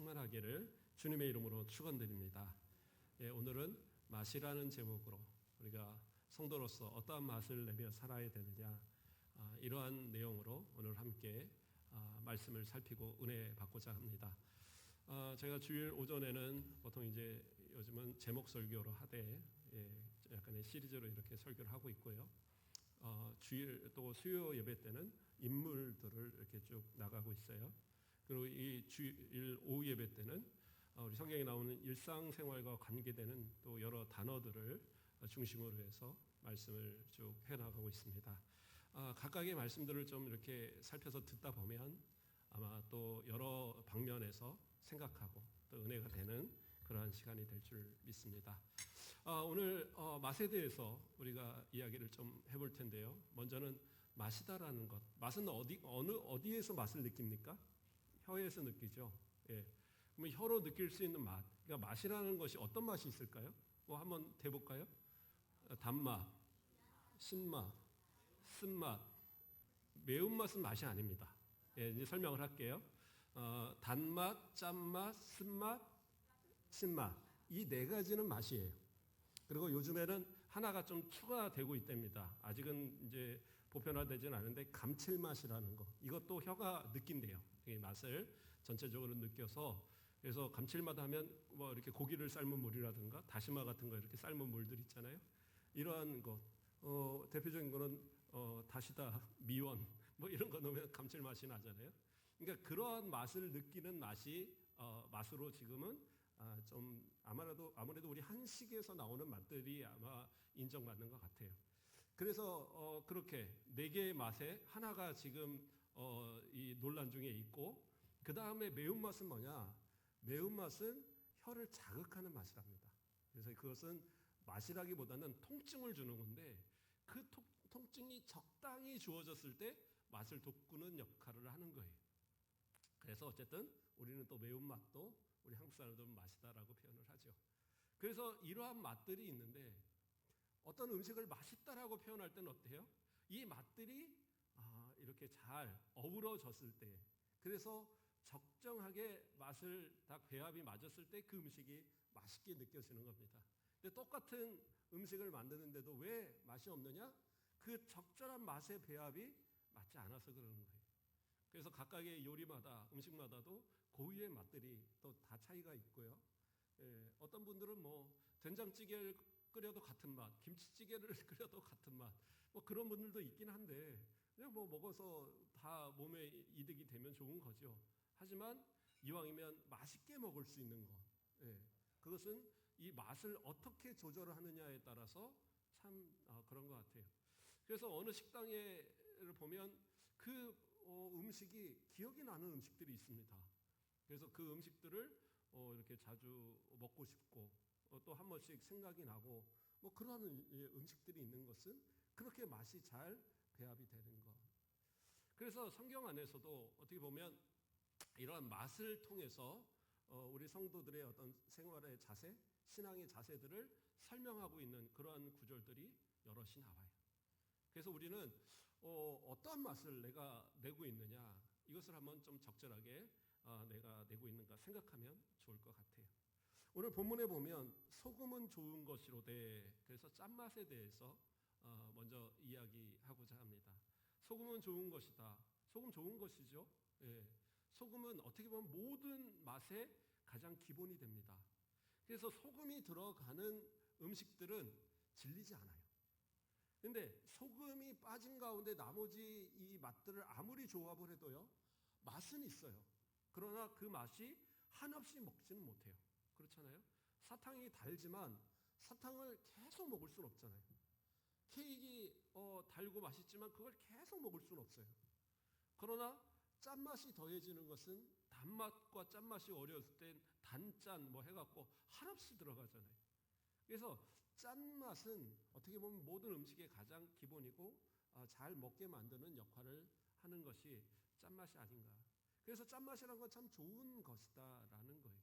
충만하기를 주님의 이름으로 축원드립니다. 오늘은 맛이라는 제목으로 우리가 성도로서 어떠한 맛을 내며 살아야 되느냐, 이러한 내용으로 오늘 함께 말씀을 살피고 은혜 받고자 합니다. 제가 주일 오전에는 보통 이제 요즘은 제목 설교로 하되 약간의 시리즈로 이렇게 설교를 하고 있고요. 주일 또 수요 예배 때는 인물들을 이렇게 쭉 나가고 있어요. 그리고 이 주일 오후 예배 때는 우리 성경에 나오는 일상생활과 관계되는 또 여러 단어들을 중심으로 해서 말씀을 쭉 해나가고 있습니다. 각각의 말씀들을 좀 이렇게 살펴서 듣다 보면 아마 또 여러 방면에서 생각하고 또 은혜가 되는 그러한 시간이 될 줄 믿습니다. 오늘 맛에 대해서 우리가 이야기를 좀 해볼 텐데요. 먼저는 맛이다라는 것. 맛은 어디에서 맛을 느낍니까? 혀에서 느끼죠. 그러면 혀로 느낄 수 있는 맛. 그러니까 맛이라는 것이 어떤 맛이 있을까요? 한번 대볼까요? 단맛, 신맛, 쓴맛, 매운맛은 맛이 아닙니다. 이제 설명을 할게요. 단맛, 짠맛, 쓴맛, 신맛. 이 네 가지는 맛이에요. 그리고 요즘에는 하나가 좀 추가되고 있답니다. 아직은 이제 보편화되지는 않은데 감칠맛이라는 거. 이것도 혀가 느낀대요. 이 맛을 전체적으로 느껴서, 그래서 감칠맛 하면 뭐 이렇게 고기를 삶은 물이라든가 다시마 같은 거 이렇게 삶은 물들 있잖아요. 이러한 것. 대표적인 거는 다시다, 미원 뭐 이런 거 넣으면 감칠맛이 나잖아요. 그러니까 그러한 맛을 느끼는 맛이 맛으로 지금은 좀 아무래도 우리 한식에서 나오는 맛들이 아마 인정받는 것 같아요. 그래서 그렇게 네 개의 맛에 하나가 지금 이 논란 중에 있고, 그 다음에 매운맛은 뭐냐? 매운맛은 혀를 자극하는 맛이랍니다. 그래서 그것은 맛이라기보다는 통증을 주는 건데, 그 통증이 적당히 주어졌을 때 맛을 돋구는 역할을 하는 거예요. 그래서 어쨌든 우리는 또 매운맛도 우리 한국 사람들은 맛이다라고 표현을 하죠. 그래서 이러한 맛들이 있는데, 어떤 음식을 맛있다라고 표현할 때는 어때요? 이 맛들이 이렇게 잘 어우러졌을 때, 그래서 적정하게 맛을 딱 배합이 맞았을 때 그 음식이 맛있게 느껴지는 겁니다. 근데 똑같은 음식을 만드는데도 왜 맛이 없느냐? 그 적절한 맛의 배합이 맞지 않아서 그러는 거예요. 그래서 각각의 요리마다, 음식마다도 고유의 맛들이 또 다 차이가 있고요. 어떤 분들은 뭐 된장찌개를 끓여도 같은 맛, 김치찌개를 끓여도 같은 맛, 뭐 그런 분들도 있긴 한데, 그냥 뭐 먹어서 다 몸에 이득이 되면 좋은 거죠. 하지만 이왕이면 맛있게 먹을 수 있는 것, 그것은 이 맛을 어떻게 조절을 하느냐에 따라서 참 그런 것 같아요. 그래서 어느 식당에를 보면 그 음식이 기억이 나는 음식들이 있습니다. 그래서 그 음식들을 이렇게 자주 먹고 싶고 또 한 번씩 생각이 나고 뭐 그런 음식들이 있는 것은 그렇게 맛이 잘 배합이 되는 것. 그래서 성경 안에서도 어떻게 보면 이러한 맛을 통해서 우리 성도들의 어떤 생활의 자세, 신앙의 자세들을 설명하고 있는 그러한 구절들이 여럿이 나와요. 그래서 우리는 어떠한 맛을 내가 내고 있느냐, 이것을 한번 좀 적절하게 내가 내고 있는가 생각하면 좋을 것 같아요. 오늘 본문에 보면 소금은 좋은 것이로되, 그래서 짠맛에 대해서 먼저 이야기하고자 합니다. 소금은 좋은 것이다. 소금 좋은 것이죠. 소금은 어떻게 보면 모든 맛의 가장 기본이 됩니다. 그래서 소금이 들어가는 음식들은 질리지 않아요. 근데 소금이 빠진 가운데 나머지 이 맛들을 아무리 조합을 해도요, 맛은 있어요. 그러나 그 맛이 한없이 먹지는 못해요. 그렇잖아요? 사탕이 달지만 사탕을 계속 먹을 수는 없잖아요. 케이크 달고 맛있지만 그걸 계속 먹을 수는 없어요. 그러나 짠맛이 더해지는 것은 단맛과 짠맛이 어려웠을 땐 단짠 뭐 해갖고 한없이 들어가잖아요. 그래서 짠맛은 어떻게 보면 모든 음식의 가장 기본이고 잘 먹게 만드는 역할을 하는 것이 짠맛이 아닌가. 그래서 짠맛이라는 건 참 좋은 것이다라는 거예요.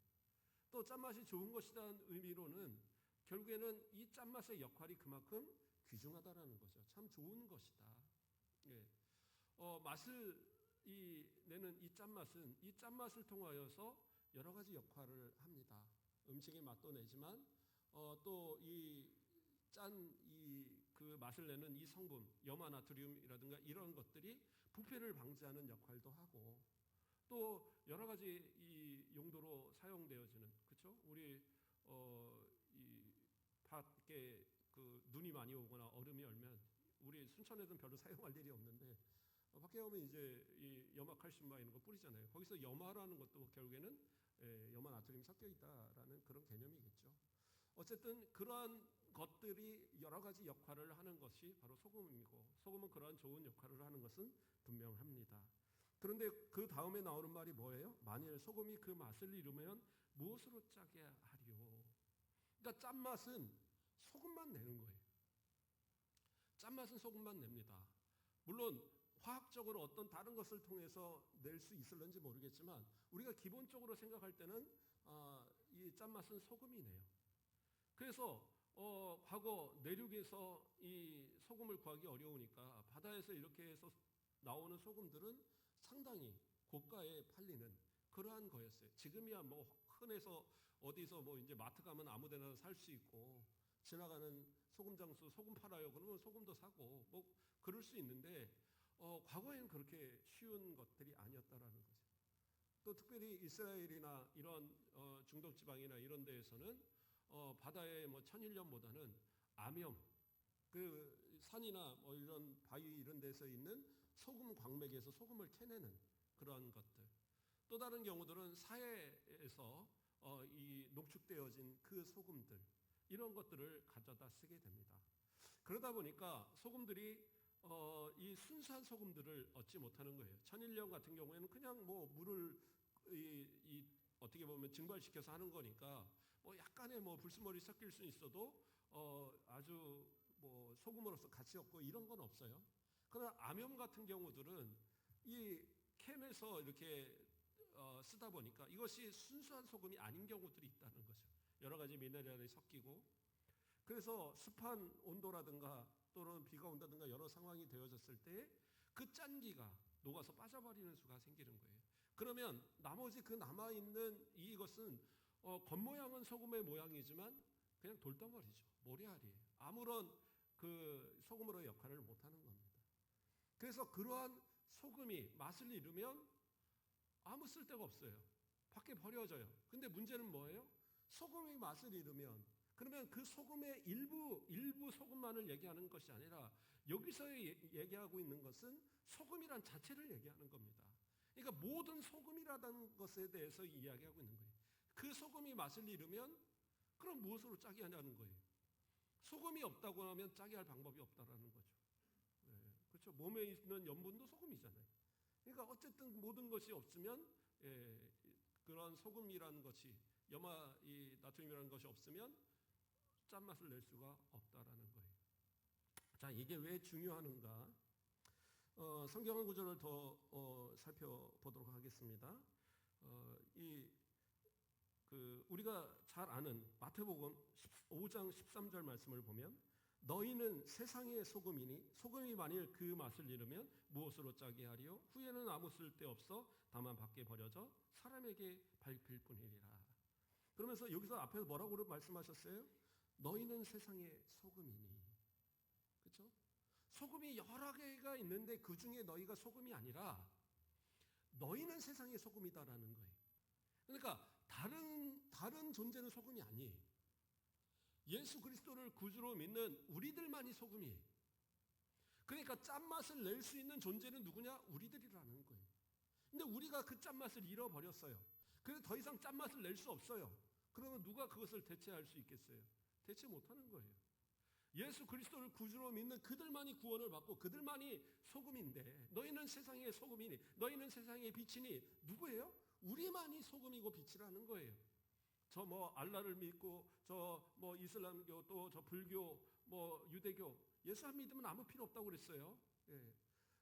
또 짠맛이 좋은 것이라는 의미로는 결국에는 이 짠맛의 역할이 그만큼 귀중하다라는 거죠. 참 좋은 것이다. 맛을 내는 이 짠맛은 이 짠맛을 통하여서 여러 가지 역할을 합니다. 음식의 맛도 내지만 또 이 그 맛을 내는 이 성분, 염화나트륨이라든가 이런 것들이 부패를 방지하는 역할도 하고, 또 여러 가지 이 용도로 사용되어지는, 그렇죠? 우리 이 밖에 그 눈이 많이 오거나 얼음이 얼면 우리 순천에서는 별로 사용할 일이 없는데 밖에 오면 이제 이 염화칼슘과 이런 거 뿌리잖아요. 거기서 염화라는 것도 결국에는 염화나트륨이 섞여 있다라는 그런 개념이겠죠. 어쨌든 그러한 것들이 여러 가지 역할을 하는 것이 바로 소금이고, 소금은 그러한 좋은 역할을 하는 것은 분명합니다. 그런데 그 다음에 나오는 말이 뭐예요? 만일 소금이 그 맛을 잃으면 무엇으로 짜게 하리요? 그러니까 짠맛은 소금만 내는 거예요. 짠맛은 소금만 냅니다. 물론 화학적으로 어떤 다른 것을 통해서 낼 수 있을런지 모르겠지만 우리가 기본적으로 생각할 때는 이 짠맛은 소금이 내요. 그래서 과거 내륙에서 이 소금을 구하기 어려우니까 바다에서 이렇게 해서 나오는 소금들은 상당히 고가에 팔리는 그러한 거였어요. 지금이야 뭐 흔해서 어디서 뭐 이제 마트 가면 아무데나 살 수 있고, 지나가는 소금 장수 소금 팔아요 그러면 소금도 사고 뭐 그럴 수 있는데 과거에는 그렇게 쉬운 것들이 아니었다라는 거죠. 또 특별히 이스라엘이나 이런 중동 지방이나 이런 데에서는 바다의 뭐 천일염보다는 암염, 그 산이나 뭐 이런 바위 이런 데서 있는 소금 광맥에서 소금을 캐내는 그러한 것들. 또 다른 경우들은 사해에서 이 농축되어진 그 소금들, 이런 것들을 가져다 쓰게 됩니다. 그러다 보니까 소금들이 이 순수한 소금들을 얻지 못하는 거예요. 천일염 같은 경우에는 그냥 뭐 물을 어떻게 보면 증발시켜서 하는 거니까 뭐 약간의 뭐 불순물이 섞일 수 있어도 아주 뭐 소금으로서 가치 없고 이런 건 없어요. 그러나 암염 같은 경우들은 이 캔에서 이렇게 쓰다 보니까 이것이 순수한 소금이 아닌 경우들이 있다는 거죠. 여러 가지 미네랄이 섞이고, 그래서 습한 온도라든가 또는 비가 온다든가 여러 상황이 되어졌을 때 그 짠기가 녹아서 빠져버리는 수가 생기는 거예요. 그러면 나머지 그 남아있는 이것은 겉모양은 소금의 모양이지만 그냥 돌덩어리죠. 모래알이에요. 아무런 그 소금으로의 역할을 못하는 겁니다. 그래서 그러한 소금이 맛을 잃으면 아무 쓸데가 없어요. 밖에 버려져요. 근데 문제는 뭐예요? 소금이 맛을 잃으면, 그러면 그 소금의 일부 소금만을 얘기하는 것이 아니라 여기서 얘기하고 있는 것은 소금이란 자체를 얘기하는 겁니다. 그러니까 모든 소금이라는 것에 대해서 이야기하고 있는 거예요. 그 소금이 맛을 잃으면 그럼 무엇으로 짜게 하냐는 거예요. 소금이 없다고 하면 짜게 할 방법이 없다라는 거죠. 네, 그렇죠. 몸에 있는 염분도 소금이잖아요. 그러니까 어쨌든 모든 것이 없으면 그런 소금이라는 것이 이 나트륨이라는 것이 없으면 짠맛을 낼 수가 없다라는 거예요. 자, 이게 왜 중요한가? 성경 한 구절을 더 살펴보도록 하겠습니다. 우리가 잘 아는 마태복음 5장 13절 말씀을 보면 너희는 세상의 소금이니 소금이 만일 그 맛을 잃으면 무엇으로 짜게 하리요? 후에는 아무 쓸데없어 다만 밖에 버려져 사람에게 밟힐 뿐이리라. 그러면서 여기서 앞에서 뭐라고 말씀하셨어요? 너희는 세상의 소금이니. 그렇죠? 소금이 여러 개가 있는데 그 중에 너희가 소금이 아니라 너희는 세상의 소금이다라는 거예요. 그러니까 다른 존재는 소금이 아니에요. 예수 그리스도를 구주로 믿는 우리들만이 소금이에요. 그러니까 짠맛을 낼 수 있는 존재는 누구냐? 우리들이라는 거예요. 근데 우리가 그 짠맛을 잃어버렸어요. 그래서 더 이상 짠맛을 낼 수 없어요. 그러면 누가 그것을 대체할 수 있겠어요? 대체 못하는 거예요. 예수 그리스도를 구주로 믿는 그들만이 구원을 받고 그들만이 소금인데 너희는 세상의 소금이니 너희는 세상의 빛이니 누구예요? 우리만이 소금이고 빛이라는 거예요. 저 뭐 알라를 믿고 저 뭐 이슬람교 또 저 불교 뭐 유대교 예수 안 믿으면 아무 필요 없다고 그랬어요.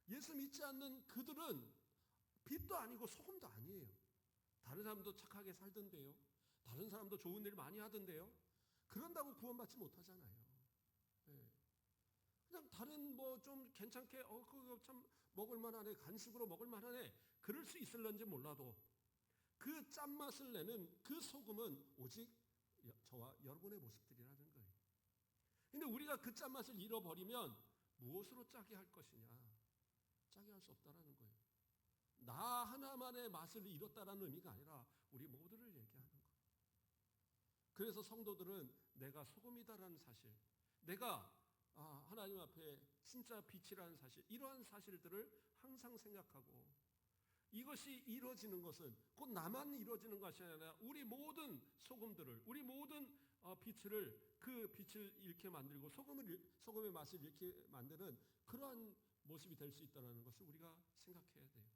예수 믿지 않는 그들은 빛도 아니고 소금도 아니에요. 다른 사람도 착하게 살던데요. 다른 사람도 좋은 일 많이 하던데요. 그런다고 구원받지 못하잖아요. 그냥 다른 뭐 좀 괜찮게 그거 참 먹을만하네, 간식으로 먹을만하네, 그럴 수 있을런지 몰라도 그 짠맛을 내는 그 소금은 오직 저와 여러분의 모습들이라는 거예요. 근데 우리가 그 짠맛을 잃어버리면 무엇으로 짜게 할 것이냐? 짜게 할 수 없다라는 거예요. 나 하나만의 맛을 잃었다라는 의미가 아니라 우리 모두를 얘기하는 거예요. 그래서 성도들은 내가 소금이다라는 사실, 내가 하나님 앞에 진짜 빛이라는 사실, 이러한 사실들을 항상 생각하고, 이것이 이루어지는 것은 곧 나만 이루어지는 것이 아니라 우리 모든 소금들을, 우리 모든 빛을, 그 빛을 잃게 만들고 소금의 맛을 잃게 만드는 그러한 모습이 될 수 있다는 것을 우리가 생각해야 돼요.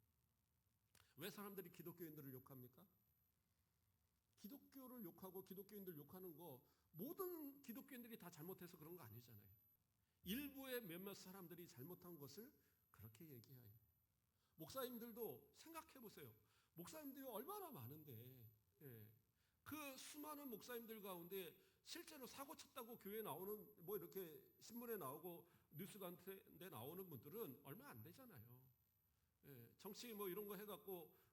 왜 사람들이 기독교인들을 욕합니까? 기독교를 욕하고 기독교인들 욕하는 거 모든 기독교인들이 다 잘못해서 그런 거 아니잖아요. 일부의 몇몇 사람들이 잘못한 것을 그렇게 얘기해요. 목사님들도 생각해 보세요. 목사님들이 얼마나 많은데, 그 수많은 목사님들 가운데 실제로 사고 쳤다고 교회에 나오는, 뭐 이렇게 신문에 나오고 뉴스 같은데 나오는 분들은 얼마 안 되잖아요. 정치 뭐 이런 거 해갖고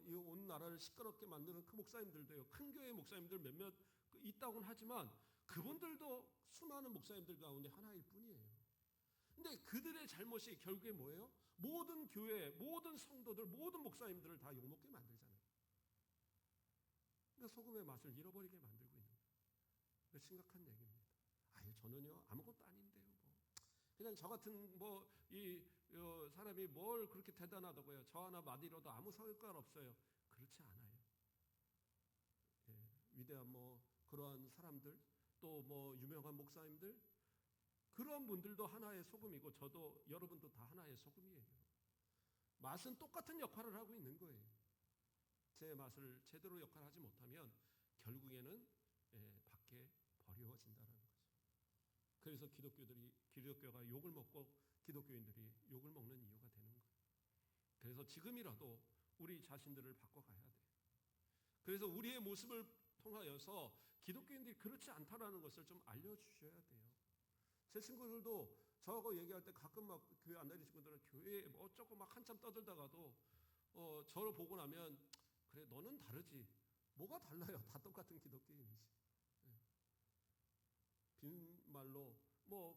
이 온 나라를 시끄럽게 만드는 그 목사님들도요. 큰 교회 목사님들 몇몇 있다고는 하지만 그분들도 수많은 목사님들 가운데 하나일 뿐이에요. 근데 그들의 잘못이 결국에 뭐예요? 모든 교회, 모든 성도들, 모든 목사님들을 다 욕먹게 만들잖아요. 그러니까 소금의 맛을 잃어버리게 만들고 있는 거예요. 심각한 얘기입니다. 아유, 저는요 아무것도 아닌데요. 뭐. 그냥 저 같은 사람이 뭘 그렇게 대단하다고요. 저 하나 마디로도 아무 성과가 없어요. 그렇지 않아요. 위대한 그러한 사람들, 또 유명한 목사님들, 그런 분들도 하나의 소금이고 저도 여러분도 다 하나의 소금이에요. 맛은 똑같은 역할을 하고 있는 거예요. 제 맛을 제대로 역할하지 못하면 결국에는 밖에 버려진다는 거죠. 그래서 기독교가 욕을 먹고 기독교인들이 욕을 먹는 이유가 되는 거예요. 그래서 지금이라도 우리 자신들을 바꿔가야 돼요. 그래서 우리의 모습을 통하여서 기독교인들이 그렇지 않다라는 것을 좀 알려주셔야 돼요. 제 친구들도 저하고 얘기할 때 가끔 막 교회 안 다니는 친구들은 교회에 어쩌고 막 한참 떠들다가도 저를 보고 나면 그래 너는 다르지. 뭐가 달라요? 다 똑같은 기독교인이지. 빈말로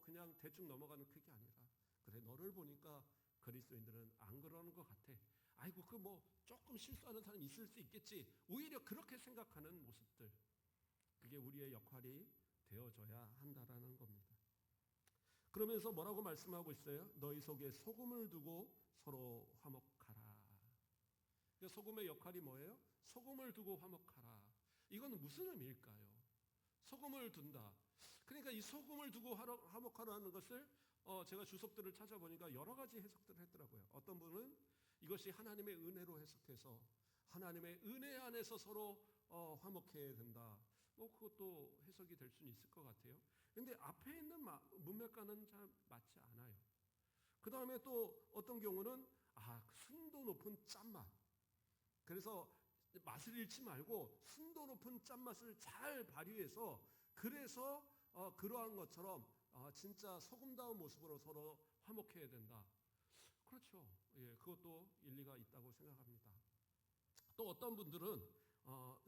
그냥 대충 넘어가는 그게 아니라 그래 너를 보니까 그리스도인들은 안 그러는 것 같아. 아이고 그 조금 실수하는 사람이 있을 수 있겠지. 오히려 그렇게 생각하는 모습들, 그게 우리의 역할이 되어줘야 한다라는 겁니다. 그러면서 뭐라고 말씀하고 있어요? 너희 속에 소금을 두고 서로 화목하라. 그러니까 소금의 역할이 뭐예요? 소금을 두고 화목하라. 이건 무슨 의미일까요? 소금을 둔다. 그러니까 이 소금을 두고 화목하라는 것을 제가 주석들을 찾아보니까 여러 가지 해석들을 했더라고요. 어떤 분은 이것이 하나님의 은혜로 해석해서 하나님의 은혜 안에서 서로 화목해야 된다. 그것도 해석이 될 수는 있을 것 같아요. 그런데 앞에 있는 문맥과는 잘 맞지 않아요. 그 다음에 또 어떤 경우는 순도 높은 짠맛. 그래서 맛을 잃지 말고 순도 높은 짠맛을 잘 발휘해서 그래서 그러한 것처럼 진짜 소금다운 모습으로 서로 화목해야 된다. 그렇죠. 그것도 일리가 있다고 생각합니다. 또 어떤 분들은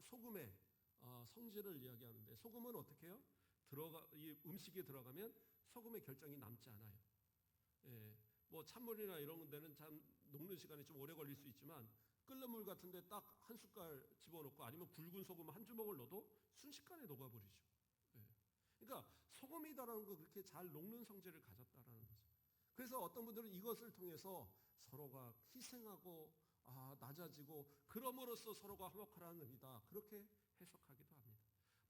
소금의 성질을 이야기하는데 소금은 어떻게 해요? 이 음식에 들어가면 소금의 결정이 남지 않아요. 찬물이나 이런 데는 참 녹는 시간이 좀 오래 걸릴 수 있지만 끓는 물 같은데 딱 한 숟갈 집어넣고 아니면 굵은 소금 한 주먹을 넣어도 순식간에 녹아버리죠. 그러니까 소금이다라는 거 그렇게 잘 녹는 성질을 가졌다라는 거죠. 그래서 어떤 분들은 이것을 통해서 서로가 희생하고 낮아지고 그럼으로써 서로가 화목하라는 의미다. 그렇게 해석하기도 합니다.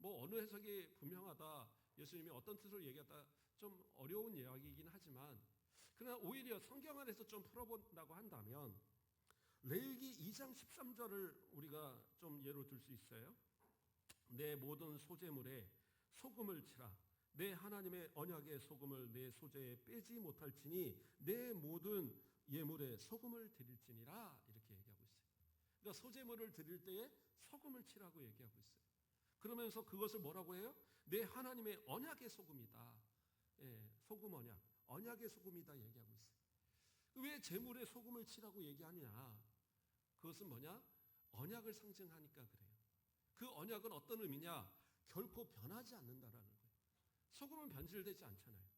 어느 해석이 분명하다. 예수님이 어떤 뜻으로 얘기했다. 좀 어려운 이야기이긴 하지만 그러나 오히려 성경 안에서 좀 풀어본다고 한다면 레위기 2장 13절을 우리가 좀 예로 들 수 있어요. 내 모든 소재물에 소금을 치라. 내 하나님의 언약의 소금을 내 소재에 빼지 못할지니 내 모든 예물에 소금을 드릴지니라. 이렇게 얘기하고 있어요. 그러니까 소재물을 드릴 때에 소금을 치라고 얘기하고 있어요. 그러면서 그것을 뭐라고 해요? 내 하나님의 언약의 소금이다. 소금 언약의 소금이다 얘기하고 있어요. 왜 제물에 소금을 치라고 얘기하느냐? 그것은 뭐냐? 언약을 상징하니까 그래요. 그 언약은 어떤 의미냐? 결코 변하지 않는다라는 거예요. 소금은 변질되지 않잖아요.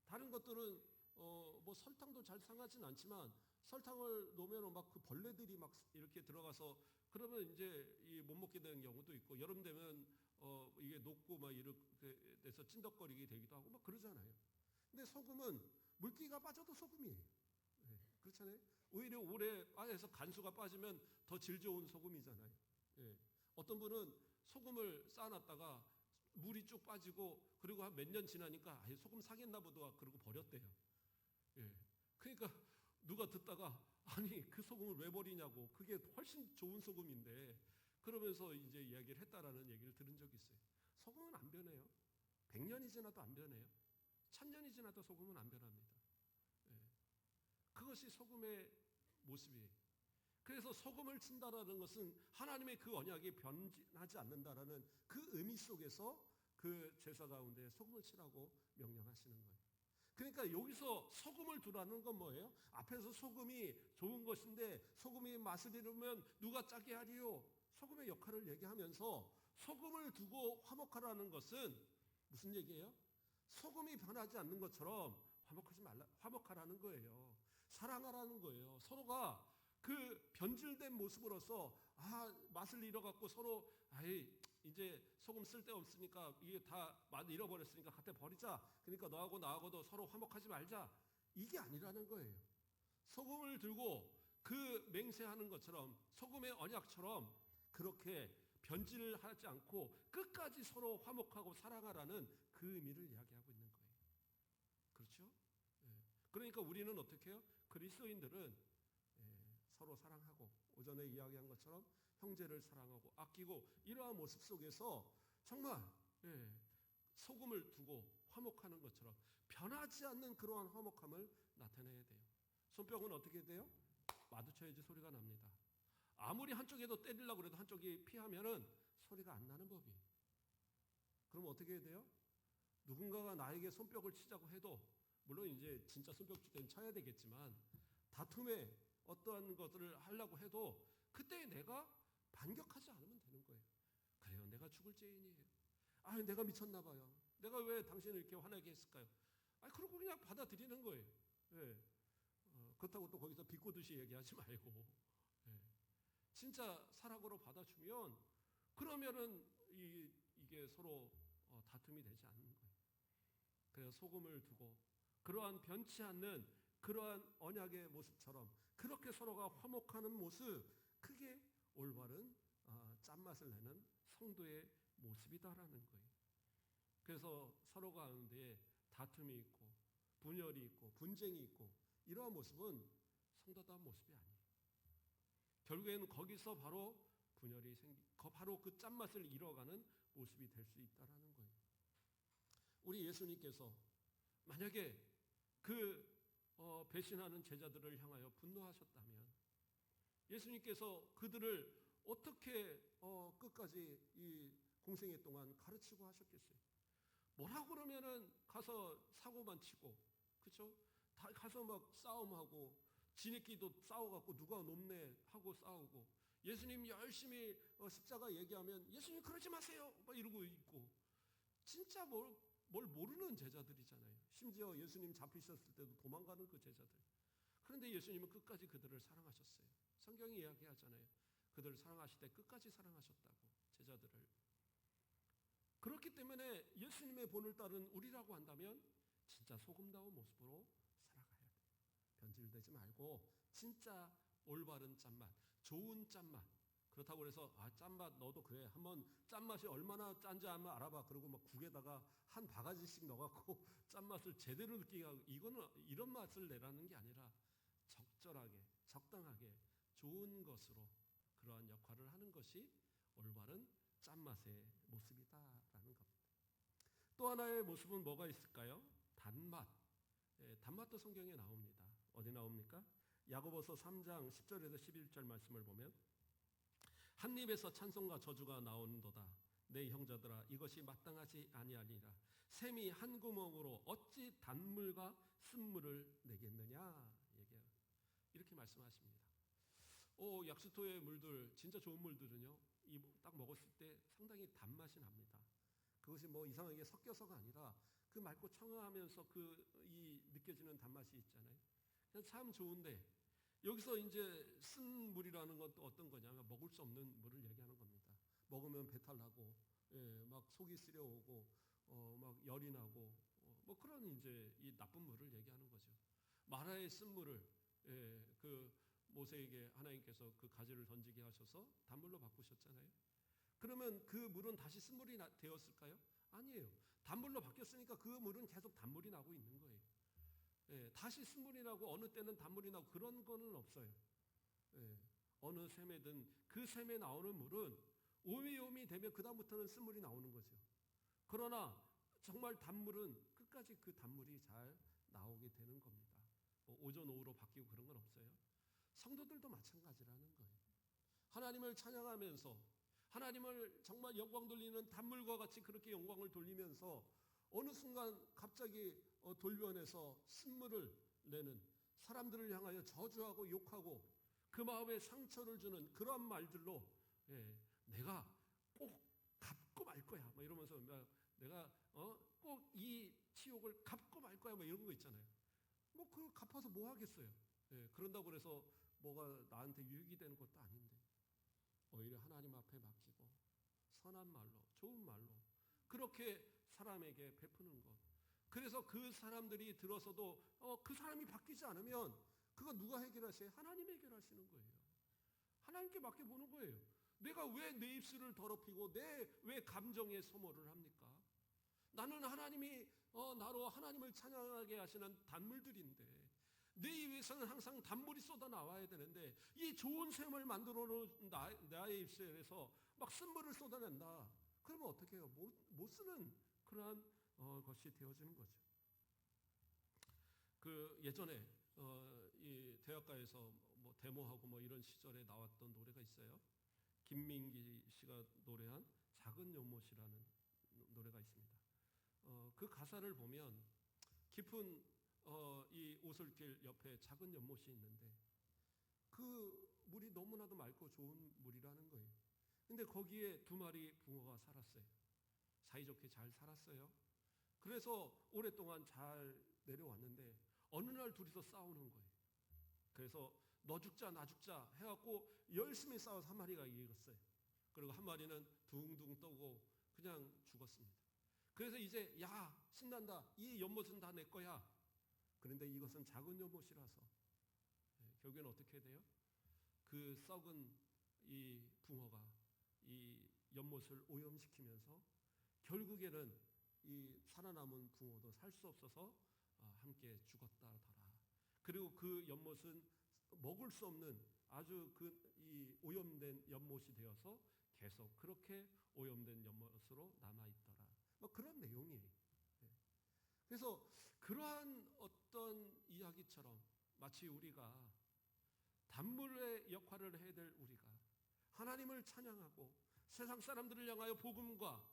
다른 것들은 뭐 설탕도 잘 상하진 않지만 설탕을 놓으면 막 그 벌레들이 막 이렇게 들어가서 그러면 이제 못 먹게 되는 경우도 있고, 여름 되면 이게 녹고 막 이렇게 돼서 찐덕거리게 되기도 하고 막 그러잖아요. 근데 소금은 물기가 빠져도 소금이에요. 네, 그렇잖아요. 오히려 오래 빠져서 간수가 빠지면 더 질 좋은 소금이잖아요. 예. 어떤 분은 소금을 쌓아놨다가 물이 쭉 빠지고 그리고 한 몇 년 지나니까 아예 소금 사겠나 보다 그러고 버렸대요. 예. 그러니까 누가 듣다가 아니 그 소금을 왜 버리냐고, 그게 훨씬 좋은 소금인데, 그러면서 이제 이야기를 했다라는 얘기를 들은 적이 있어요. 소금은 안 변해요. 100년이 지나도 안 변해요. 1000년이 지나도 소금은 안 변합니다. 예. 그것이 소금의 모습이에요. 그래서 소금을 친다라는 것은 하나님의 그 언약이 변하지 않는다라는 그 의미 속에서 그 제사 가운데 소금을 치라고 명령하시는 거예요. 그러니까 여기서 소금을 두라는 건 뭐예요? 앞에서 소금이 좋은 것인데 소금이 맛을 잃으면 누가 짜게 하리요? 소금의 역할을 얘기하면서 소금을 두고 화목하라는 것은 무슨 얘기예요? 소금이 변하지 않는 것처럼 화목하라는 거예요. 사랑하라는 거예요. 서로가 그 변질된 모습으로서 맛을 잃어갖고 서로 이제 소금 쓸데 없으니까 이게 다 맛 잃어버렸으니까 갖다 버리자. 그러니까 너하고 나하고도 서로 화목하지 말자. 이게 아니라는 거예요. 소금을 들고 그 맹세하는 것처럼 소금의 언약처럼 그렇게 변질하지 않고 끝까지 서로 화목하고 사랑하라는 그 의미를 이야기하고 있는 거예요. 그렇죠? 그러니까 우리는 어떻게 해요? 그리스도인들은 서로 사랑하고 오전에 이야기한 것처럼 형제를 사랑하고 아끼고 이러한 모습 속에서 정말 소금을 두고 화목하는 것처럼 변하지 않는 그러한 화목함을 나타내야 돼요. 손뼉은 어떻게 돼요? 마주쳐야지 소리가 납니다. 아무리 한쪽에도 때리려고 해도 한쪽이 피하면은 소리가 안 나는 법이에요. 그럼 어떻게 해야 돼요? 누군가가 나에게 손뼉을 치자고 해도, 물론 이제 진짜 손뼉 칠 때는 쳐야 되겠지만, 다툼에 어떠한 것들을 하려고 해도 그때 내가 반격하지 않으면 되는 거예요. 그래요, 내가 죽을 죄인이에요. 내가 미쳤나 봐요. 내가 왜 당신을 이렇게 화나게 했을까요? 그러고 그냥 받아들이는 거예요. 예. 그렇다고 또 거기서 비꼬듯이 얘기하지 말고, 진짜 사랑으로 받아주면 그러면은 이게 서로 다툼이 되지 않는 거예요. 그래서 소금을 두고 그러한 변치 않는 그러한 언약의 모습처럼 그렇게 서로가 화목하는 모습, 그게 올바른 짠맛을 내는 성도의 모습이다라는 거예요. 그래서 서로 가운데 다툼이 있고 분열이 있고 분쟁이 있고 이러한 모습은 성도다운 모습이 아니에요. 결국에는 거기서 바로 분열이 바로 그 짠맛을 잃어가는 모습이 될 수 있다라는 거예요. 우리 예수님께서 만약에 그 배신하는 제자들을 향하여 분노하셨다면 예수님께서 그들을 어떻게 끝까지 이 공생애 동안 가르치고 하셨겠어요? 뭐라고 그러면은 가서 사고만 치고, 그렇죠? 다 가서 막 싸움하고 지네끼리도 싸워갖고 누가 높네 하고 싸우고, 예수님 열심히 십자가 얘기하면 예수님 그러지 마세요 막 이러고 있고, 진짜 뭘 모르는 제자들이잖아요. 심지어 예수님 잡히셨을 때도 도망가는 그 제자들. 그런데 예수님은 끝까지 그들을 사랑하셨어요. 성경이 이야기하잖아요. 그들을 사랑하실 때 끝까지 사랑하셨다고, 제자들을. 그렇기 때문에 예수님의 본을 따른 우리라고 한다면 진짜 소금다운 모습으로 살아가야 돼요. 변질되지 말고 진짜 올바른 짠맛, 좋은 짠맛. 그렇다고 해서 짠맛 너도 그래, 한번 짠맛이 얼마나 짠지 한번 알아봐. 그리고 막 국에다가 한 바가지씩 넣어갖고 짠맛을 제대로 느끼게 하고, 이거는 이런 맛을 내라는 게 아니라 적절하게 적당하게 좋은 것으로 그러한 역할을 하는 것이 올바른 짠맛의 모습이다라는 겁니다. 또 하나의 모습은 뭐가 있을까요? 단맛. 단맛도 성경에 나옵니다. 어디 나옵니까? 야고보서 3장 10절에서 11절 말씀을 보면 한 입에서 찬송과 저주가 나온도다. 내 형제들아 이것이 마땅하지 아니하니라. 샘이 한 구멍으로 어찌 단물과 쓴물을 내겠느냐. 이렇게 말씀하십니다. 약수터의 물들, 진짜 좋은 물들은요, 딱 먹었을 때 상당히 단맛이 납니다. 그것이 뭐 이상하게 섞여서가 아니라 그 맑고 청아하면서 이 느껴지는 단맛이 있잖아요. 그냥 참 좋은데 여기서 이제 쓴 물이라는 건 또 어떤 거냐면 먹을 수 없는 물을 얘기하는 겁니다. 먹으면 배탈 나고, 막 속이 쓰려오고, 막 열이 나고, 뭐 그런 이제 이 나쁜 물을 얘기하는 거죠. 마라의 쓴 물을 그 모세에게 하나님께서 그 가지를 던지게 하셔서 단물로 바꾸셨잖아요. 그러면 그 물은 다시 쓴물이 되었을까요? 아니에요. 단물로 바뀌었으니까 그 물은 계속 단물이 나고 있는 거예요. 다시 쓴물이 나고 어느 때는 단물이 나고 그런 거는 없어요. 어느 샘에든 그 샘에 나오는 물은 오미오미 되면 그 다음부터는 쓴물이 나오는 거죠. 그러나 정말 단물은 끝까지 그 단물이 잘 나오게 되는 겁니다. 뭐 오전 오후로 바뀌고 그런 건 없어요. 성도들도 마찬가지라는 거예요. 하나님을 찬양하면서 하나님을 정말 영광 돌리는 단물과 같이 그렇게 영광을 돌리면서 어느 순간 갑자기 돌변해서 쓴물을 내는 사람들을 향하여 저주하고 욕하고 그 마음에 상처를 주는 그러한 말들로 내가 꼭 갚고 말 거야 뭐 이러면서 내가 꼭 이 치욕을 갚고 말 거야 뭐 이런 거 있잖아요. 뭐 그 갚아서 뭐 하겠어요. 그런다고 그래서 뭐가 나한테 유익이 되는 것도 아닌데 오히려 하나님 앞에 맡기고 선한 말로 좋은 말로 그렇게 사람에게 베푸는 것. 그래서 그 사람들이 들어서도 그 사람이 바뀌지 않으면 그거 누가 해결하세요? 하나님이 해결하시는 거예요. 하나님께 맡겨보는 거예요. 내가 왜 내 입술을 더럽히고 왜 감정에 소모를 합니까? 나는 하나님이 나로 하나님을 찬양하게 하시는 단물들인데 내 입에서는 항상 단물이 쏟아 나와야 되는데 이 좋은 샘을 만들어 놓은 나의 입술에서 막 쓴물을 쏟아낸다. 그러면 어떻게 해요? 못 쓰는 그러한 것이 되어지는 거죠. 그 예전에 이 대학가에서 뭐 데모하고 뭐 이런 시절에 나왔던 노래가 있어요. 김민기 씨가 노래한 작은 연못이라는 노래가 있습니다. 그 가사를 보면 깊은 이 오솔길 옆에 작은 연못이 있는데 그 물이 너무나도 맑고 좋은 물이라는 거예요. 근데 거기에 2마리 붕어가 살았어요. 사이좋게 잘 살았어요. 그래서 오랫동안 잘 내려왔는데 어느 날 둘이서 싸우는 거예요. 그래서 너 죽자 나 죽자 해갖고 열심히 싸워서 1마리가 이겼어요. 그리고 1마리는 둥둥 떠고 그냥 죽었습니다. 그래서 이제 야 신난다. 이 연못은 다 내 거야. 그런데 이것은 작은 연못이라서 결국에는 어떻게 돼요? 그 썩은 이 붕어가 이 연못을 오염시키면서 결국에는 이 살아남은 붕어도 살 수 없어서 함께 죽었다더라. 그리고 그 연못은 먹을 수 없는 아주 이 오염된 연못이 되어서 계속 그렇게 오염된 연못으로 남아있더라. 뭐 그런 내용이에요. 그래서 그러한 어떤 이야기처럼 마치 우리가 단물의 역할을 해야 될 우리가 하나님을 찬양하고 세상 사람들을 향하여 복음과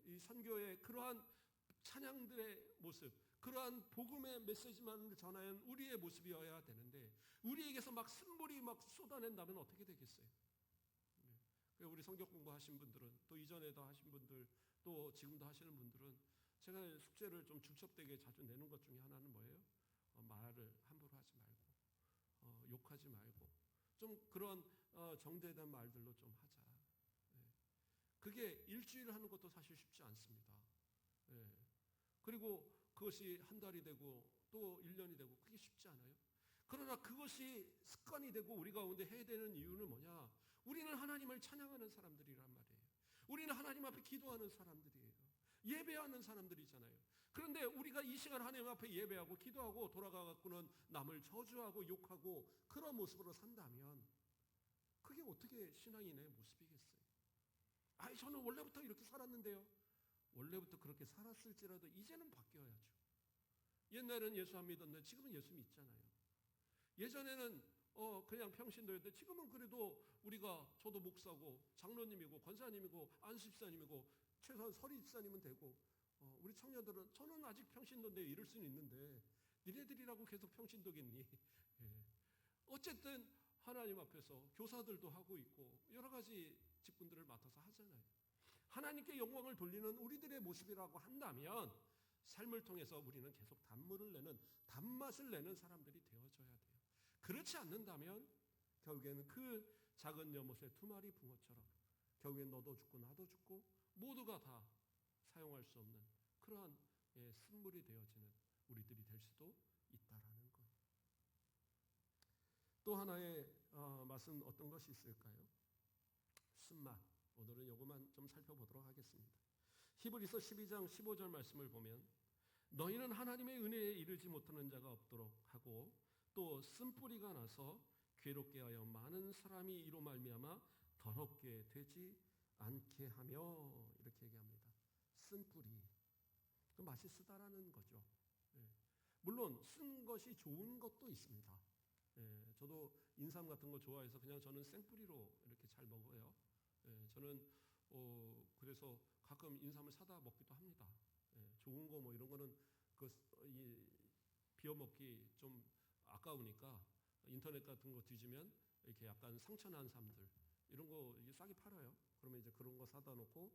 이 선교의 그러한 찬양들의 모습, 그러한 복음의 메시지만을 전하는 우리의 모습이어야 되는데 우리에게서 막 쓴물이 막 쏟아낸다면 어떻게 되겠어요? 우리 성경 공부하신 분들은 또 이전에도 하신 분들 또 지금도 하시는 분들은 제가 숙제를 좀 중첩되게 자주 내는 것 중에 하나는 뭐예요? 말을 함부로 하지 말고 욕하지 말고 좀 그런 정제된 말들로 좀 하자. 그게 일주일 하는 것도 사실 쉽지 않습니다. 그리고 그것이 한 달이 되고 또 1년이 되고 그게 쉽지 않아요. 그러나 그것이 습관이 되고 우리 가운데 해야 되는 이유는 뭐냐? 우리는 하나님을 찬양하는 사람들이란 말이에요. 우리는 하나님 앞에 기도하는 사람들이에요. 예배하는 사람들이잖아요. 그런데 우리가 이 시간 하나님 앞에 예배하고 기도하고 돌아가갖고는 남을 저주하고 욕하고 그런 모습으로 산다면 그게 어떻게 신앙인의 모습이겠어요? 아니 저는 원래부터 이렇게 살았는데요. 원래부터 그렇게 살았을지라도 이제는 바뀌어야죠. 옛날에는 예수 안 믿었는데 지금은 예수 믿잖아요. 예전에는 그냥 평신도였는데 지금은 그래도 우리가 저도 목사고 장로님이고 권사님이고 안수집사님이고 최소한 서리집사님은 되고 우리 청년들은 저는 아직 평신도인데 이럴 수는 있는데 니네들이라고 계속 평신도겠니? 어쨌든 하나님 앞에서 교사들도 하고 있고 여러 가지 직분들을 맡아서 하잖아요. 하나님께 영광을 돌리는 우리들의 모습이라고 한다면 삶을 통해서 우리는 계속 단맛을 내는 사람들이 되어져야 돼요. 그렇지 않는다면 결국에는 그 작은 연못의 두 마리 붕어처럼 결국엔 너도 죽고 나도 죽고 모두가 다 사용할 수 없는 그러한 쓴물이 되어지는 우리들이 될 수도 있다라는 것. 또 하나의 맛은 어떤 것이 있을까요? 쓴맛. 오늘은 이것만 좀 살펴보도록 하겠습니다. 히브리서 12장 15절 말씀을 보면 너희는 하나님의 은혜에 이르지 못하는 자가 없도록 하고 또 쓴뿌리가 나서 괴롭게 하여 많은 사람이 이로 말미암아 더럽게 되지 않게 하며 이렇게 얘기합니다. 쓴뿌리. 그 맛이 쓰다라는 거죠. 물론 쓴 것이 좋은 것도 있습니다. 저도 인삼 같은 거 좋아해서 그냥 저는 생뿌리로 이렇게 잘 먹어요. 저는 그래서 가끔 인삼을 사다 먹기도 합니다. 좋은 거 뭐 이런 거는 비워 먹기 좀 아까우니까 인터넷 같은 거 뒤지면 이렇게 약간 상처난 삼들 이런 거 싸게 팔아요. 그러면 이제 그런 거 사다 놓고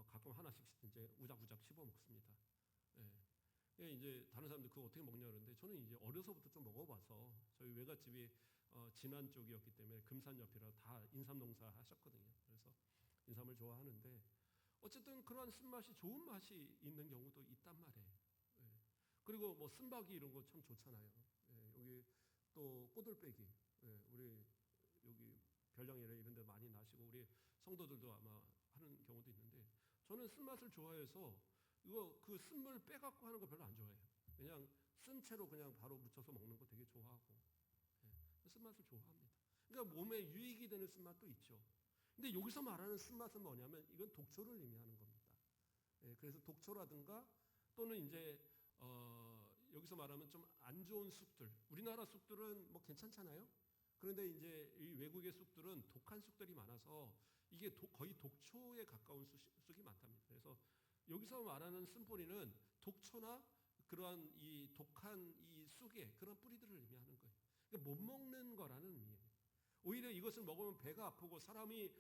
가끔 하나씩 이제 우작우작 씹어 먹습니다. 이제 다른 사람들 그거 어떻게 먹냐 그러는데 저는 이제 어려서부터 좀 먹어봐서 저희 외갓집이 진안 쪽이었기 때문에 금산 옆이라 다 인삼 농사 하셨거든요. 그래서 인삼을 좋아하는데 어쨌든 그러한 쓴맛이 좋은 맛이 있는 경우도 있단 말이에요. 그리고 뭐 쓴바기 이런 거 참 좋잖아요. 여기 또 꼬들빼기 우리 여기 별량이라 이런 데 많이 나시고 우리 성도들도 아마 하는 경우도 있는데 저는 쓴맛을 좋아해서 이거 그 쓴물 빼갖고 하는 거 별로 안 좋아해요. 그냥 쓴 채로 그냥 바로 묻혀서 먹는 거 되게 좋아하고 쓴맛을 좋아합니다. 그러니까 몸에 유익이 되는 쓴맛도 있죠. 근데 여기서 말하는 쓴맛은 뭐냐면 이건 독초를 의미하는 겁니다. 그래서 독초라든가 또는 이제 여기서 말하면 좀 안 좋은 쑥들. 우리나라 쑥들은 뭐 괜찮잖아요. 그런데 이제 이 외국의 쑥들은 독한 쑥들이 많아서 이게 거의 독초에 가까운 쑥이 많답니다. 그래서 여기서 말하는 쓴뿌리는 독초나 그러한 이 독한 이 쑥의 그런 뿌리들을 의미하는 거예요. 그러니까 못 먹는 거라는 의미예요. 오히려 이것을 먹으면 배가 아프고 사람이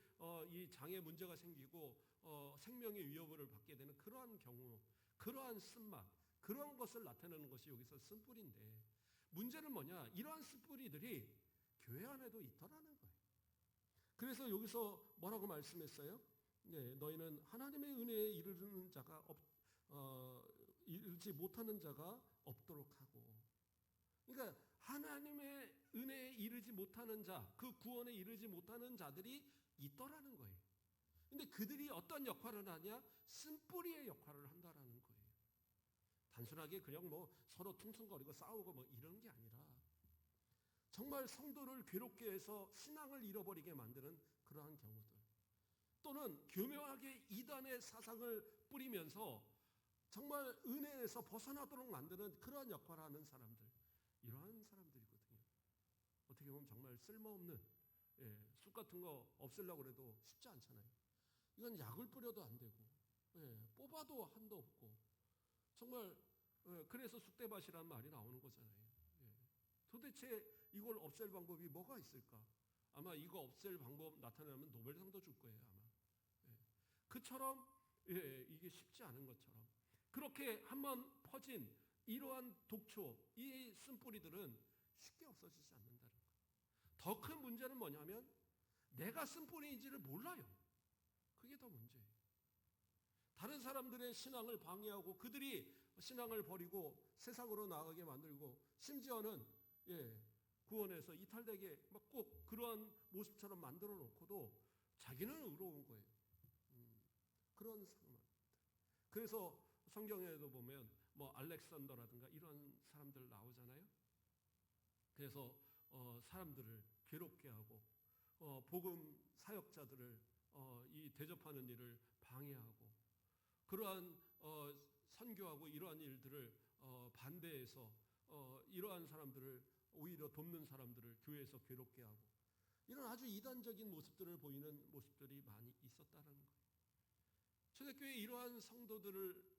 이 장에 문제가 생기고 생명의 위협을 받게 되는 그러한 경우, 그러한 쓴맛, 그런 것을 나타내는 것이 여기서 쓴뿌리인데 문제는 뭐냐? 이러한 쓴뿌리들이 교회 안에도 있더라는 거예요. 그래서 여기서 뭐라고 말씀했어요? 너희는 하나님의 은혜에 이르는 자가 이르지 못하는 자가 없도록 하고. 그러니까 하나님의 은혜에 이르지 못하는 자, 그 구원에 이르지 못하는 자들이 있더라는 거예요. 근데 그들이 어떤 역할을 하냐? 쓴뿌리의 역할을 한다라는 거예요. 단순하게 그냥 뭐 서로 퉁퉁거리고 싸우고 뭐 이런 게 아니라 정말 성도를 괴롭게 해서 신앙을 잃어버리게 만드는 그러한 경우들. 또는 교묘하게 이단의 사상을 뿌리면서 정말 은혜에서 벗어나도록 만드는 그러한 역할을 하는 사람들. 이러한 사람들이거든요. 어떻게 보면 정말 쓸모없는 쑥 같은 거 없애려고 해도 쉽지 않잖아요. 이건 약을 뿌려도 안 되고 뽑아도 한도 없고 정말 그래서 쑥대밭이라는 말이 나오는 거잖아요. 도대체 이걸 없앨 방법이 뭐가 있을까? 아마 이거 없앨 방법 나타나면 노벨상도 줄 거예요 아마. 그처럼 이게 쉽지 않은 것처럼 그렇게 한번 퍼진 이러한 독초, 이 쓴뿌리들은 쉽게 없어지지 않는다는 거예요. 더 큰 문제는 뭐냐면 내가 쓴뿌리인지를 몰라요. 그게 더 문제예요. 다른 사람들의 신앙을 방해하고 그들이 신앙을 버리고 세상으로 나가게 만들고 심지어는 구원에서 이탈되게 막 꼭 그러한 모습처럼 만들어 놓고도 자기는 의로운 거예요. 그런 상황. 그래서 성경에도 보면 뭐 알렉산더라든가 이런 사람들 나오잖아요. 그래서 사람들을 괴롭게 하고 복음 사역자들을 이 대접하는 일을 방해하고 그러한 선교하고 이러한 일들을 반대해서 이러한 사람들을 오히려 돕는 사람들을 교회에서 괴롭게 하고 이런 아주 이단적인 모습들을 보이는 모습들이 많이 있었다는 거예요. 초대교회 이러한 성도들을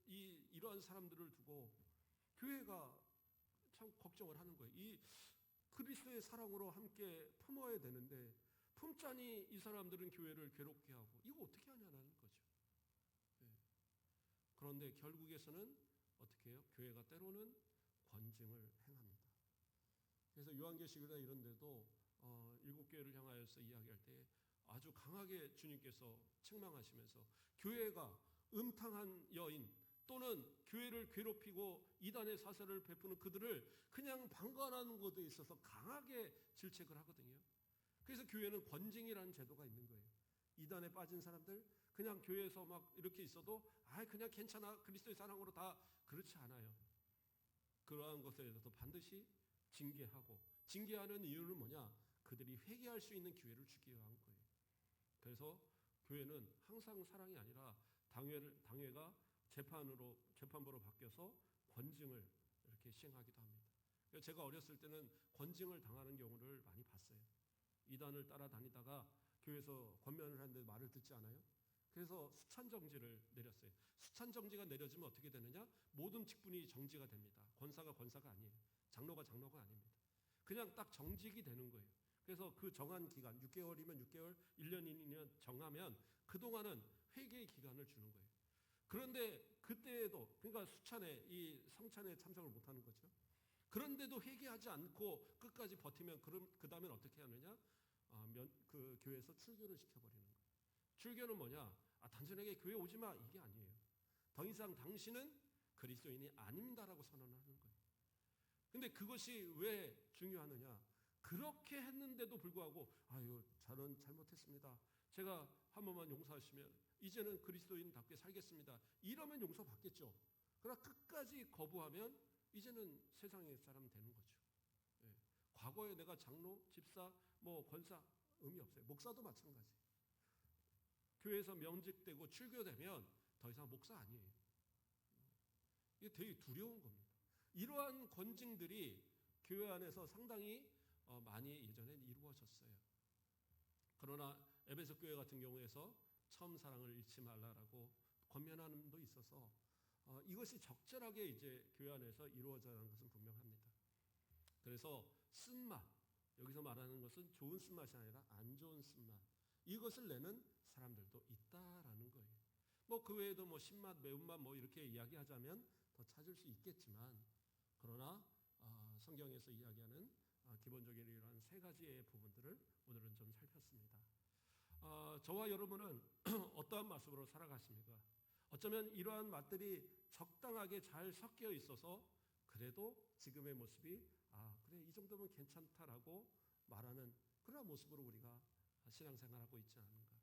이러한 사람들을 두고 교회가 참 걱정을 하는 거예요. 그리스도의 사랑으로 함께 품어야 되는데 품자니 이 사람들은 교회를 괴롭게 하고 이거 어떻게 하냐는 거죠. 예. 그런데 결국에서는 어떻게 해요? 교회가 때로는 권징을 행합니다. 그래서 요한계시록이나 이런 데도 7교회를 향하여서 이야기할 때 아주 강하게 주님께서 책망하시면서 교회가 음탕한 여인 또는 교회를 괴롭히고 이단의 사설을 베푸는 그들을 그냥 방관하는 것에 있어서 강하게 질책을 하거든요. 그래서 교회는 권징이라는 제도가 있는 거예요. 이단에 빠진 사람들 그냥 교회에서 막 이렇게 있어도 그냥 괜찮아 그리스도의 사랑으로 다 그렇지 않아요. 그러한 것에 대해서 반드시 징계하고 징계하는 이유는 뭐냐? 그들이 회개할 수 있는 기회를 주기 위한 거예요. 그래서 교회는 항상 사랑이 아니라 당회가 재판부로 바뀌어서 권징을 이렇게 시행하기도 합니다. 제가 어렸을 때는 권징을 당하는 경우를 많이 봤어요. 이단을 따라다니다가 교회에서 권면을 하는데 말을 듣지 않아요. 그래서 수찬정지를 내렸어요. 수찬정지가 내려지면 어떻게 되느냐? 모든 직분이 정지가 됩니다. 권사가 아니에요. 장로가 아닙니다. 그냥 딱 정직이 되는 거예요. 그래서 그 정한 기간 6개월이면 6개월, 1년이면 정하면 그동안은 회개의 기간을 주는 거예요. 그런데 그때에도 그러니까 이 성찬에 참석을 못하는 거죠. 그런데도 회개하지 않고 끝까지 버티면 그 다음엔 어떻게 하느냐? 그 교회에서 출교를 시켜버리는 거예요. 출교는 뭐냐? 단순하게 교회 오지 마 이게 아니에요. 더 이상 당신은 그리스도인이 아닙니다라고 선언을 하는 거예요. 근데 그것이 왜 중요하느냐? 그렇게 했는데도 불구하고 저는 잘못했습니다. 제가 한 번만 용서하시면 이제는 그리스도인답게 살겠습니다. 이러면 용서받겠죠. 그러나 끝까지 거부하면 이제는 세상의 사람 되는 거죠. 예. 과거에 내가 장로, 집사, 권사 의미 없어요. 목사도 마찬가지. 교회에서 명직되고 출교되면 더 이상 목사 아니에요. 이게 되게 두려운 겁니다. 이러한 권징들이 교회 안에서 상당히 많이 예전에 이루어졌어요. 그러나 에베소 교회 같은 경우에서 처음 사랑을 잃지 말라라고 권면하는 도 있어서 이것이 적절하게 이제 교회 안에서 이루어져가는 것은 분명합니다. 그래서 쓴맛, 여기서 말하는 것은 좋은 쓴맛이 아니라 안 좋은 쓴맛, 이것을 내는 사람들도 있다라는 거예요. 그 외에도 신맛, 매운맛 이렇게 이야기하자면 더 찾을 수 있겠지만 그러나 성경에서 이야기하는 기본적인 이러한 세 가지의 부분들을 오늘은 좀 살폈습니다. 저와 여러분은 어떠한 모습으로 살아가십니까? 어쩌면 이러한 맛들이 적당하게 잘 섞여 있어서 그래도 지금의 모습이 그래 이 정도면 괜찮다라고 말하는 그런 모습으로 우리가 신앙생활하고 있지 않은가.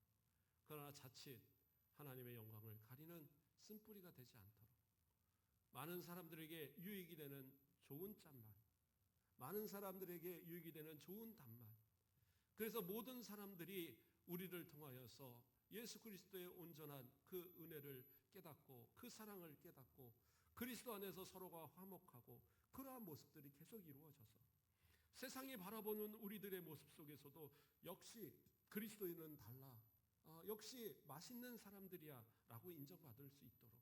그러나 자칫 하나님의 영광을 가리는 쓴뿌리가 되지 않도록 많은 사람들에게 유익이 되는 좋은 짠맛, 많은 사람들에게 유익이 되는 좋은 단맛, 그래서 모든 사람들이 우리를 통하여서 예수 그리스도의 온전한 그 은혜를 깨닫고 그 사랑을 깨닫고 그리스도 안에서 서로가 화목하고 그러한 모습들이 계속 이루어져서 세상이 바라보는 우리들의 모습 속에서도 역시 그리스도인은 달라, 역시 맛있는 사람들이야 라고 인정받을 수 있도록.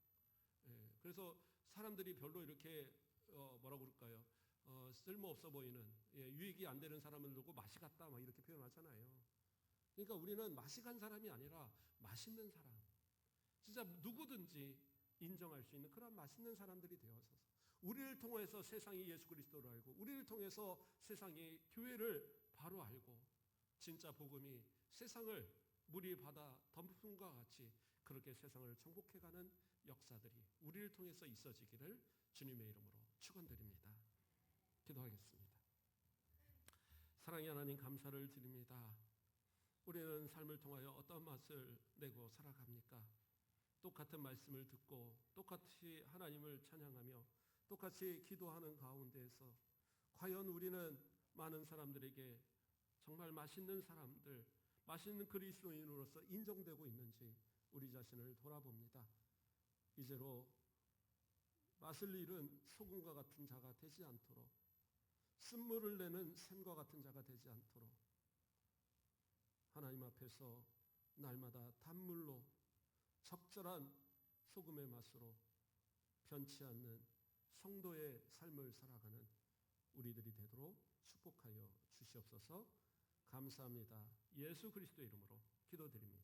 그래서 사람들이 별로 이렇게 뭐라고 그럴까요? 쓸모없어 보이는, 유익이 안 되는 사람을 두고 맛이 갔다 막 이렇게 표현하잖아요. 그러니까 우리는 맛이 간 사람이 아니라 맛있는 사람, 진짜 누구든지 인정할 수 있는 그런 맛있는 사람들이 되어서 우리를 통해서 세상이 예수 그리스도를 알고 우리를 통해서 세상이 교회를 바로 알고 진짜 복음이 세상을 물이 바다 덤품과 같이 그렇게 세상을 정복해가는 역사들이 우리를 통해서 있어지기를 주님의 이름으로 축원드립니다. 기도하겠습니다. 사랑의 하나님 감사를 드립니다. 우리는 삶을 통하여 어떤 맛을 내고 살아갑니까? 똑같은 말씀을 듣고 똑같이 하나님을 찬양하며 똑같이 기도하는 가운데에서 과연 우리는 많은 사람들에게 정말 맛있는 사람들, 맛있는 그리스도인으로서 인정되고 있는지 우리 자신을 돌아봅니다. 이제로 맛을 잃은 소금과 같은 자가 되지 않도록, 쓴물을 내는 샘과 같은 자가 되지 않도록 하나님 앞에서 날마다 단물로 적절한 소금의 맛으로 변치 않는 성도의 삶을 살아가는 우리들이 되도록 축복하여 주시옵소서. 감사합니다. 예수 그리스도의 이름으로 기도드립니다.